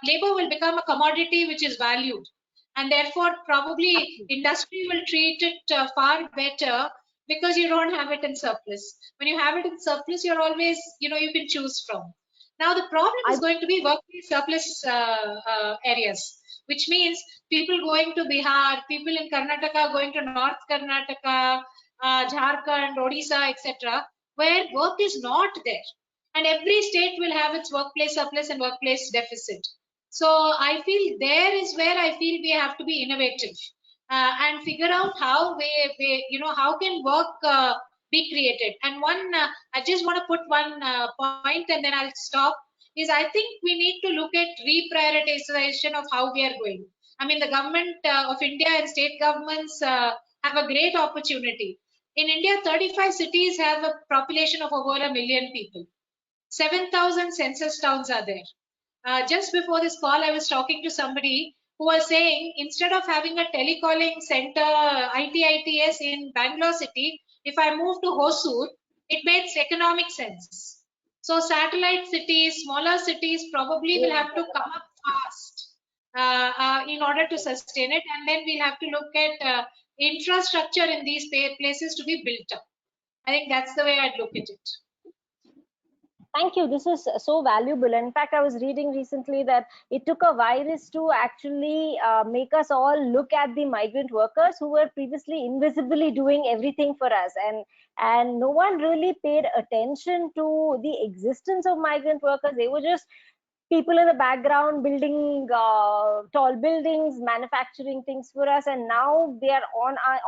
Labor will become a commodity which is valued, and therefore probably industry will treat it far better because you don't have it in surplus. When you have it in surplus, you're always, you can choose from. Now the problem is going to be workplace surplus areas, which means people going to Bihar, people in Karnataka going to North Karnataka, Jharkhand, Odisha, etc., where work is not there. And every state will have its workplace surplus and workplace deficit. So I feel there is where I feel we have to be innovative and figure out how how can work be created. And I just want to put one point and then I'll stop, is I think we need to look at reprioritization of how we are going. I mean, the government of India and state governments have a great opportunity. In India, 35 cities have a population of over 1 million people. 7,000 census towns are there. Just before this call, I was talking to somebody who was saying, instead of having a telecalling center, ITITS in Bangalore city, if I move to Hosur, it makes economic sense. So satellite cities, smaller cities probably will have to come up fast in order to sustain it. And then we'll have to look at infrastructure in these places to be built up. I think that's the way I'd look at it. Thank you. This is so valuable. In fact, I was reading recently that it took a virus to actually make us all look at the migrant workers who were previously invisibly doing everything for us. And no one really paid attention to the existence of migrant workers. They were just people in the background building tall buildings, manufacturing things for us. And now they are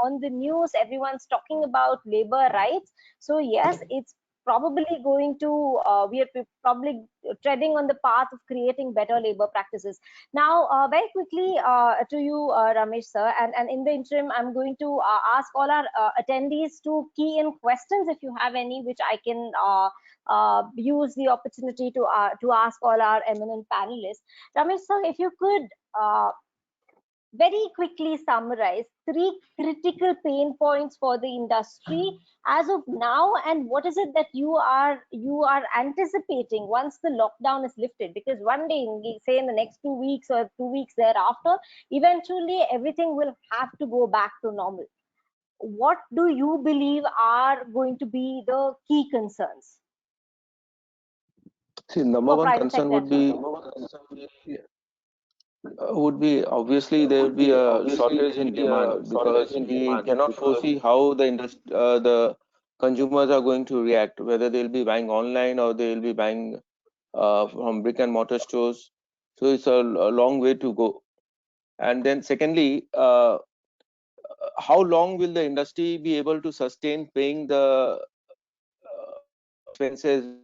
on the news. Everyone's talking about labor rights. So yes, it's probably going to, we are probably treading on the path of creating better labor practices. Now, very quickly to you, Ramesh sir, and in the interim, I'm going to ask all our attendees to key in questions if you have any, which I can use the opportunity to ask all our eminent panelists. Ramesh sir, if you could very quickly summarize 3 critical pain points for the industry as of now, and what is it that you are anticipating once the lockdown is lifted? Because one day, say in the next 2 weeks or 2 weeks thereafter, eventually everything will have to go back to normal. What do you believe are going to be the key concerns? See, number one concern would be obviously there would be a shortage in demand, because we cannot foresee how the consumers are going to react, whether they'll be buying online or they'll be buying from brick and mortar stores. So it's a long way to go. And then secondly, how long will the industry be able to sustain paying the expenses,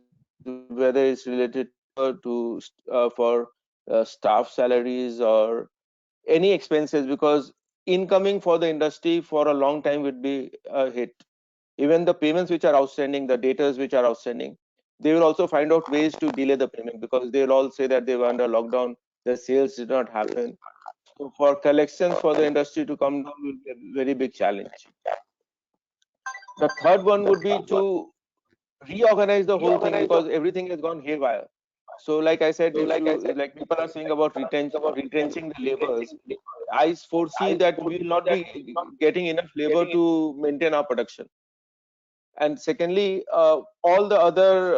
whether it's related to for staff salaries or any expenses, because incoming for the industry for a long time would be a hit. Even the payments which are outstanding, the datas which are outstanding, they will also find out ways to delay the payment, because they'll all say that they were under lockdown, the sales did not happen. So for collections for the industry to come down will be a very big challenge. The third one would be to reorganize the whole thing, because everything has gone haywire. So like I said, if you, like people are saying about retrenching the laborers, I foresee that we will not be getting enough labor to maintain our production. And secondly, all the other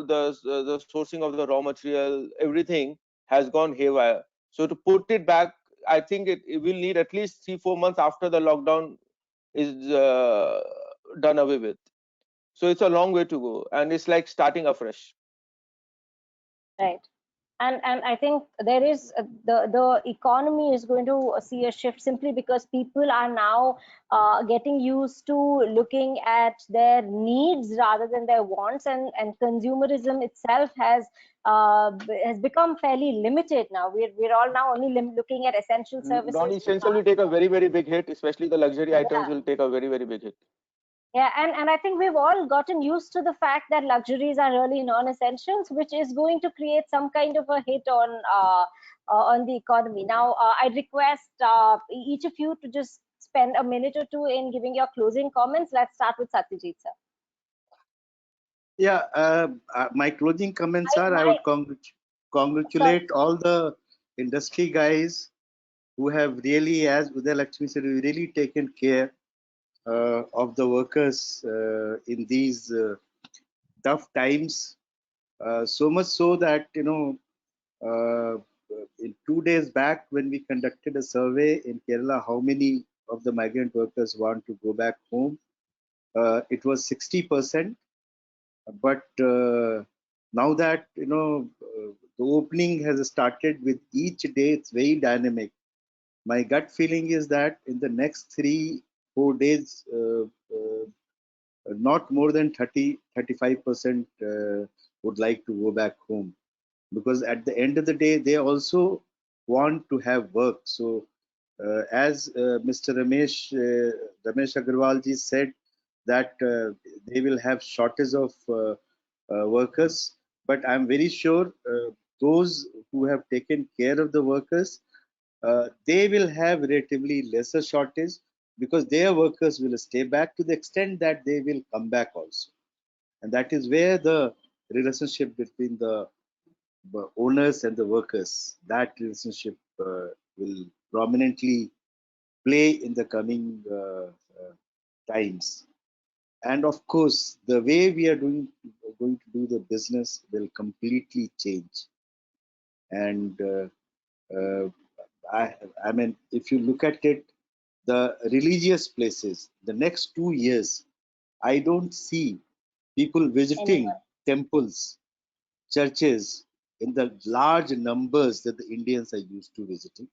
the sourcing of the raw material, everything has gone haywire. So to put it back, I think it will need at least 3-4 months after the lockdown is done away with. So it's a long way to go, and it's like starting afresh. Right. And I think there is the economy is going to see a shift, simply because people are now getting used to looking at their needs rather than their wants, and consumerism itself has become fairly limited now. We're all now only looking at essential services. Non-essential will take a very, very big hit, especially the luxury items will take a very, very big hit. Yeah, and I think we've all gotten used to the fact that luxuries are really non-essentials, which is going to create some kind of a hit on the economy. Now, I'd request each of you to just spend a minute or two in giving your closing comments. Let's start with Satyajit, sir. Yeah, my closing comments are, I would congratulate all the industry guys who have really, as Uday Lakshmi said, really taken care of the workers in these tough times. So much so that, in 2 days back, when we conducted a survey in Kerala, how many of the migrant workers want to go back home, it was 60%. But now that, the opening has started, with each day, it's very dynamic. My gut feeling is that in the next 3-4 days, not more than 35% would like to go back home, because at the end of the day, they also want to have work. So as Mr. Ramesh Agarwal ji said, that they will have shortage of workers, but I'm very sure those who have taken care of the workers, they will have relatively lesser shortage, because their workers will stay back to the extent that they will come back also. And that is where the relationship between the owners and the workers, that relationship will prominently play in the coming times. And of course, the way we are going to do the business will completely change. And I mean, if you look at it, the religious places, the next 2 years, I don't see people visiting temples, churches in the large numbers that the Indians are used to visiting.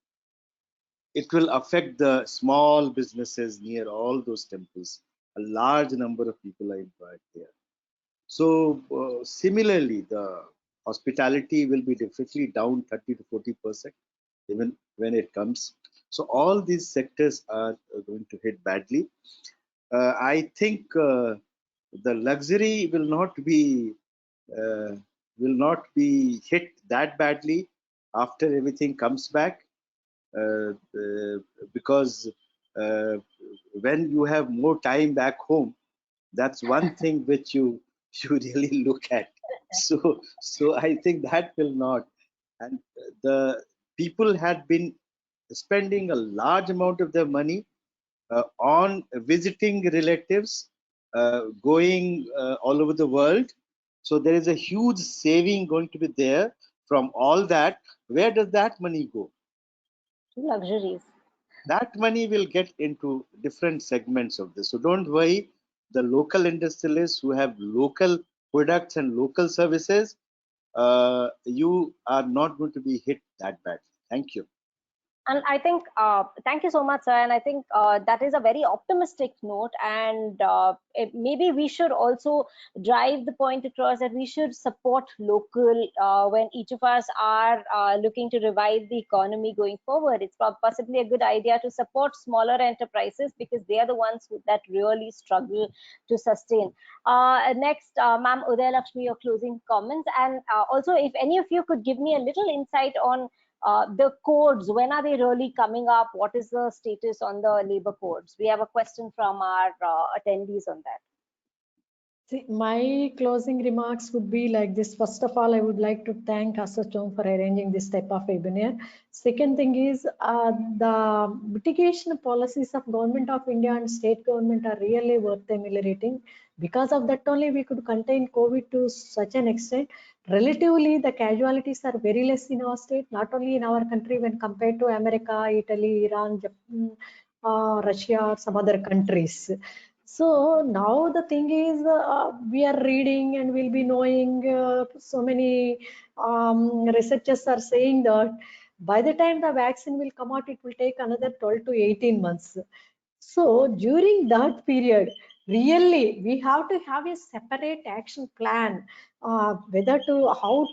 It will affect the small businesses near all those temples. A large number of people are employed there. So similarly, the hospitality will be definitely down 30 to 40%, even when it comes. So all these sectors are going to hit badly. I think the luxury will not be hit that badly after everything comes back, because when you have more time back home, that's one thing which you really look at. So I think that will not. And the people had been spending a large amount of their money on visiting relatives, going all over the world. So there is a huge saving going to be there from all that. Where does that money go? Luxuries. That money will get into different segments of this. So don't worry, the local industrialists who have local products and local services, you are not going to be hit that bad. Thank you. And I think, thank you so much, sir. And I think that is a very optimistic note. And maybe we should also drive the point across that we should support local when each of us are looking to revive the economy going forward. It's possibly a good idea to support smaller enterprises because they are the ones that really struggle to sustain. Next, ma'am Uday Lakshmi, your closing comments. And also, if any of you could give me a little insight on the codes, when are they really coming up? What is the status on the labor codes? We have a question from our attendees on that. See, my closing remarks would be like this. First of all, I would like to thank ASSOCHAM for arranging this type of webinar. Second thing is the mitigation policies of Government of India and state government are really worth emulating. Because of that only we could contain COVID to such an extent. Relatively, the casualties are very less in our state, not only in our country when compared to America, Italy, Iran, Japan, Russia, or some other countries. So now the thing is, we are reading and we'll be knowing so many researchers are saying that by the time the vaccine will come out, it will take another 12 to 18 months. So during that period, really, we have to have a separate action plan, how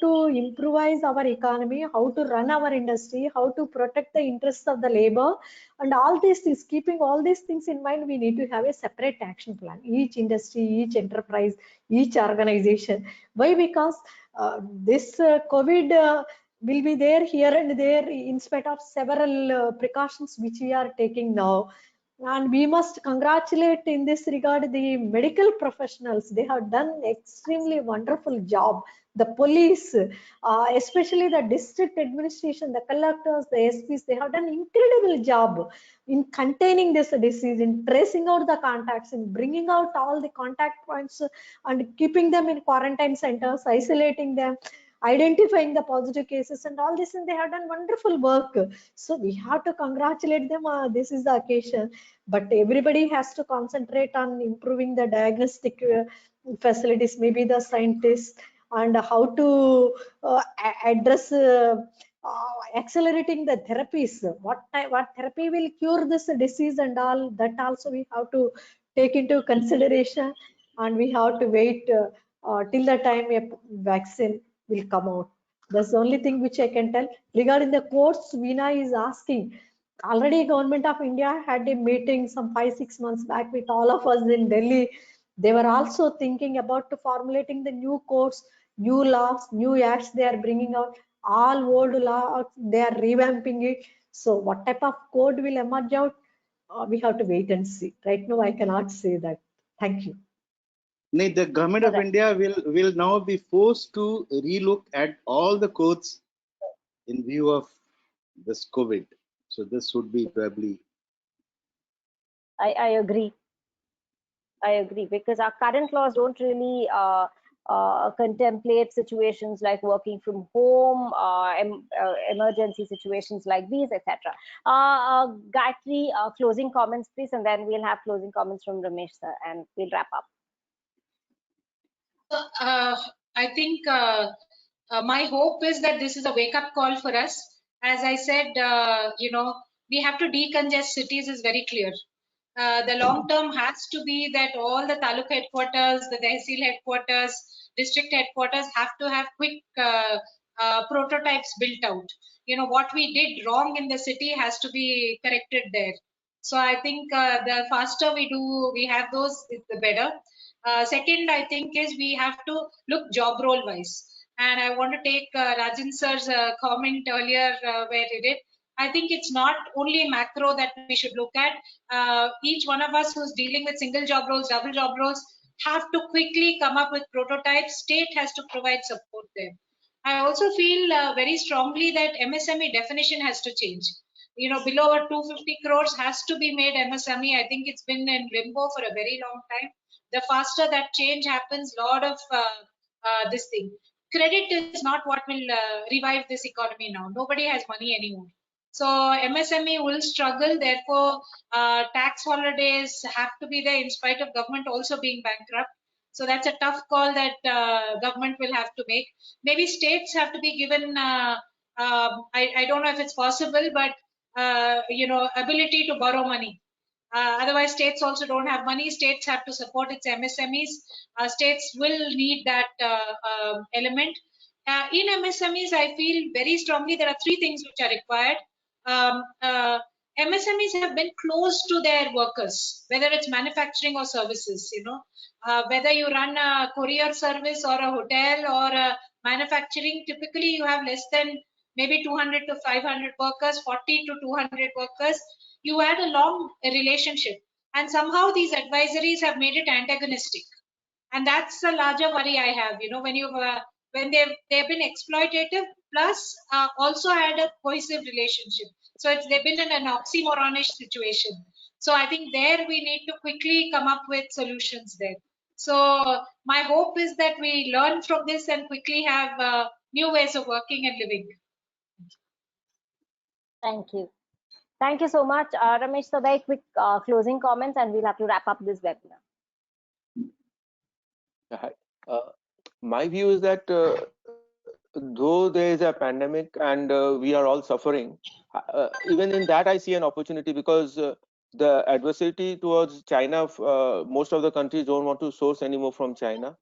to improvise our economy, how to run our industry, how to protect the interests of the labor, and all these things. Keeping all these things in mind, we need to have a separate action plan. Each industry, each enterprise, each organization. Why? Because this COVID will be there here and there in spite of several precautions which we are taking now. And we must congratulate in this regard the medical professionals. They have done extremely wonderful job. The police, especially the district administration, the collectors, the SPs, they have done incredible job in containing this disease, in tracing out the contacts, in bringing out all the contact points and keeping them in quarantine centers, isolating them, identifying the positive cases and all this, and they have done wonderful work. So we have to congratulate them. This is the occasion, but everybody has to concentrate on improving the diagnostic facilities, maybe the scientists, and how to address accelerating the therapies. What therapy will cure this disease and all that also we have to take into consideration, and we have to wait till the time a vaccine will come out. That's the only thing which I can tell. Regarding the courts, Veena is asking. Already Government of India had a meeting some 5-6 months back with all of us in Delhi. They were also thinking about formulating the new courts, new laws, new acts they are bringing out. All old laws, they are revamping it. So what type of code will emerge out? We have to wait and see. Right now, I cannot say that. Thank you. The Government of India will now be forced to relook at all the codes in view of this COVID. So this would be probably. I agree. I agree, because our current laws don't really contemplate situations like working from home, emergency situations like these, etc. Gayatri, closing comments, please, and then we'll have closing comments from Ramesh sir, and we'll wrap up. I think my hope is that this is a wake-up call for us. As I said, we have to decongest cities is very clear. The long term has to be that all the taluk headquarters, the tehsil headquarters, district headquarters have to have quick prototypes built out. What we did wrong in the city has to be corrected there. So I think the faster we have those, the better. Second, I think is we have to look job role wise. And I want to take Rajan sir's comment earlier where he did. I think it's not only macro that we should look at. Each one of us who's dealing with single job roles, double job roles, have to quickly come up with prototypes. State has to provide support there. I also feel very strongly that MSME definition has to change. Below 250 crores has to be made MSME. I think it's been in limbo for a very long time. The faster that change happens, lot of this thing. Credit is not what will revive this economy now. Nobody has money anymore. So MSME will struggle. Therefore, tax holidays have to be there in spite of government also being bankrupt. So that's a tough call that government will have to make. Maybe states have to be given. I don't know if it's possible, but ability to borrow money. Otherwise, states also don't have money. States have to support its MSMEs. States will need that element. In MSMEs, I feel very strongly there are three things which are required. MSMEs have been close to their workers, whether it's manufacturing or services. Whether you run a courier service or a hotel or a manufacturing, typically you have less than maybe 200 to 500 workers, 40 to 200 workers. You had a long relationship, and somehow these advisories have made it antagonistic, and that's a larger worry I have. When they've been exploitative, plus also had a cohesive relationship. So they've been in an oxymoronish situation. So I think there we need to quickly come up with solutions there. So my hope is that we learn from this and quickly have new ways of working and living. Thank you. Thank you so much, Ramesh. So very quick closing comments, and we'll have to wrap up this webinar. My view is that though there is a pandemic and we are all suffering, even in that I see an opportunity, because the adversity towards China, most of the countries don't want to source anymore from China,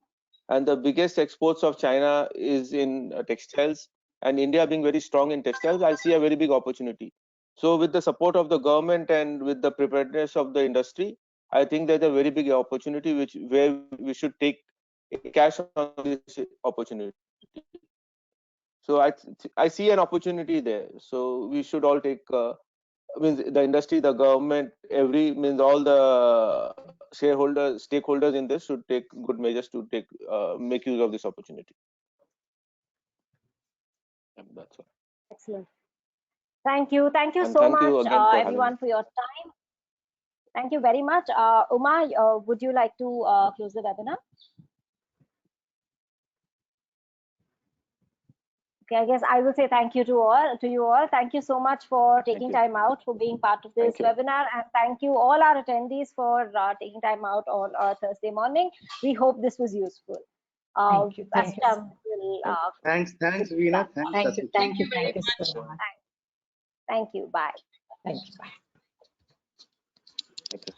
and the biggest exports of China is in textiles, and India being very strong in textiles, I see a very big opportunity. So with the support of the government and with the preparedness of the industry, I think there's a very big opportunity where we should take cash on this opportunity. So I see an opportunity there. So we should all take, means the industry, the government, all the stakeholders in this should take good measures to make use of this opportunity. And that's all. Excellent. Thank you. Thank you And so thank much, you again for everyone, for your time. Thank you very much. Uma, would you like to close the webinar? Okay, I guess I will say thank you to you all. Thank you so much for taking time out, for being part of this webinar, and thank you all our attendees for taking time out on Thursday morning. We hope this was useful. Thank you. Thank you. Thanks, Veena. Thank you. Thank you. very Thank you much. so much. Thank you. Bye. Thank you. Bye. Thank you.